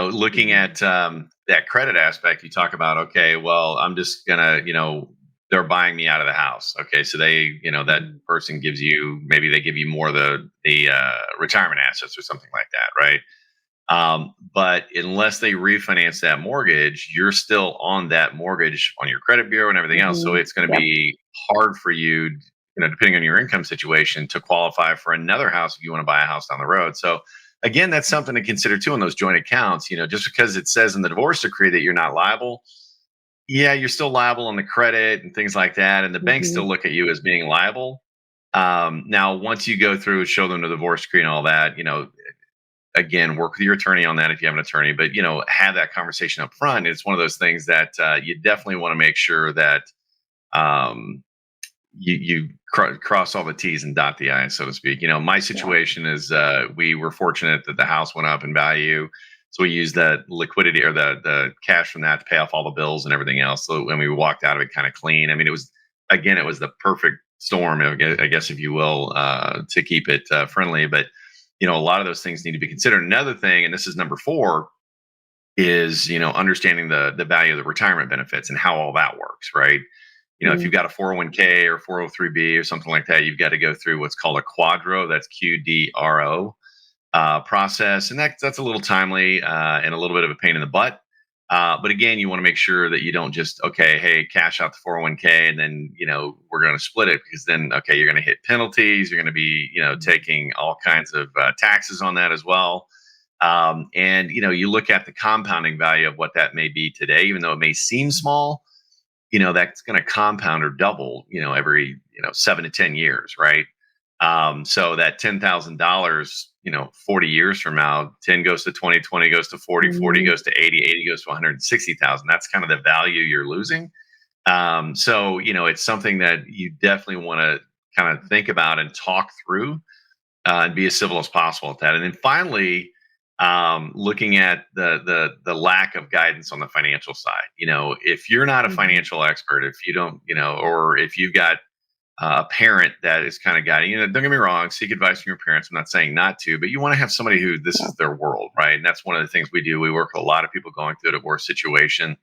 looking Mhm. at that credit aspect, you talk about, okay, well, I'm just gonna, they're buying me out of the house. Okay, so that Mhm. person gives you, maybe they give you more of the retirement assets or something like that, right? But unless they refinance that mortgage, you're still on that mortgage on your credit bureau and everything else. So Mhm. it's going to Yep. be hard for you, depending on your income situation, to qualify for another house if you want to buy a house down the road. So again, that's something to consider too in those joint accounts. Just because it says in the divorce decree that you're not liable, yeah, you're still liable on the credit and things like that, and the banks Mhm. still look at you as being liable. Now, once you go through, show them the divorce decree and all that, again, work with your attorney on that if you have an attorney, but have that conversation up front. It's one of those things that you definitely want to make sure that um, you cross all the T's and dot the I's, so to speak. My Yeah. situation is we were fortunate that the house went up in value. So we used that liquidity or the cash from that to pay off all the bills and everything else. So when we walked out of it kind of clean, I mean, it was the perfect storm, I guess, if you will, to keep it friendly. But, a lot of those things need to be considered. Another thing, and this is number four, is, understanding the value of the retirement benefits and how all that works, right? If Mhm. you've got a 401k or 403b or something like that, you've got to go through what's called a quadro. That's QDRO process, and that's a little timely and a little bit of a pain in the butt. But again, you want to make sure that you don't just, okay, hey, cash out the 401k and then we're going to split it, because then, okay, you're going to hit penalties. You're going to be taking all kinds of taxes on that as well. And you look at the compounding value of what that may be today, even though it may seem small. That's going to compound or double, every, 7 to 10 years, right? So that $10,000, 40 years from now, 10 goes to 20, 20 goes to 40, 40 Mhm. goes to 80, 80 goes to 160,000. That's kind of the value you're losing. So, it's something that you definitely want to kind of think about and talk through and be as civil as possible at that. And then finally, looking at the lack of guidance on the financial side. If you're not a Mhm. financial expert, if you don't, or if you've got a parent that is kind of guiding, don't get me wrong, seek advice from your parents. I'm not saying not to, but you want to have somebody who this Yeah. is their world, right? And that's one of the things we do. We work with a lot of people going through a divorce situation.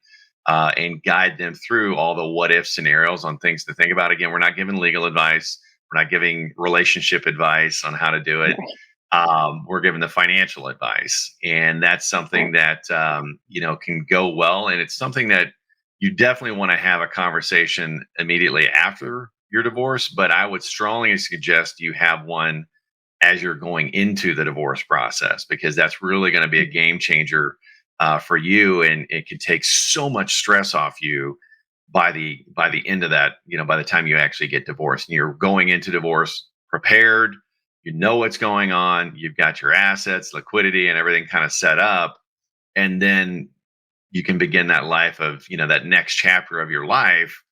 And guide them through all the what if scenarios on things to think about. Again, we're not giving legal advice. We're not giving relationship advice on how to do it. Right. We're giving the financial advice, and that's something Right. that can go well. And it's something that you definitely want to have a conversation immediately after your divorce. But I would strongly suggest you have one as you're going into the divorce process, because that's really going to be a Mhm. game changer for you, and it can take so much stress off you by the end of that. By the time you actually get divorced, and you're going into divorce prepared, what's going on, you've got your assets, liquidity, and everything kind of set up, and then you can begin that life of that next chapter of your life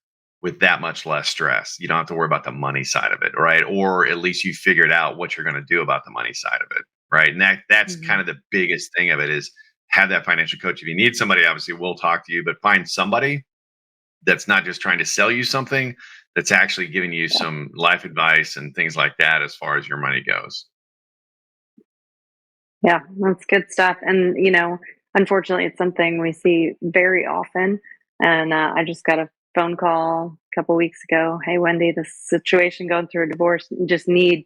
with that much less stress. You don't have to worry about the money side of it, right? Or at least you figured out what you're going to do about the money side of it, right? And that's kind Mhm. of the biggest thing of it, is have that financial coach. If you need somebody, obviously we'll talk to you, but find somebody that's not just trying to sell you something, that's actually giving you Yeah. some life advice and things like that as far as your money goes. Yeah, that's good stuff. And, unfortunately, it's something we see very often. And I just got a phone call a couple weeks ago. Hey, Wendy, this situation going through a divorce, you just need,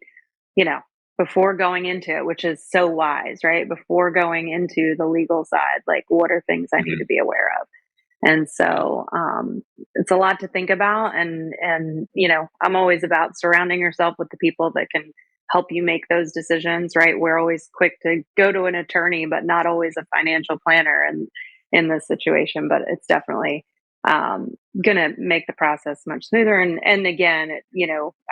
you know, before going into it, which is so wise, right? Before going into the legal side, like, what are things I need Mhm. to be aware of? And so it's a lot to think about. And I'm always about surrounding yourself with the people that can help you make those decisions, right? We're always quick to go to an attorney, but not always a financial planner in this situation. But it's definitely um, going to make the process much smoother. And again,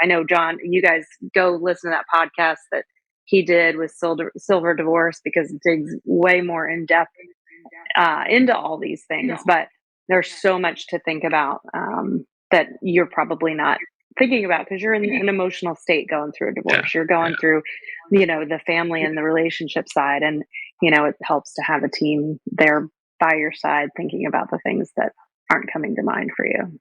I know, John, you guys go listen to that podcast that he did with Silver Divorce, because it digs way more in depth into all these things. But there's so much to think about that you're probably not thinking about, because you're in an emotional state going through a Yeah. divorce. You're going through, the family and the relationship side. And, it helps to have a team there by your side thinking about the things that aren't coming to mind for you.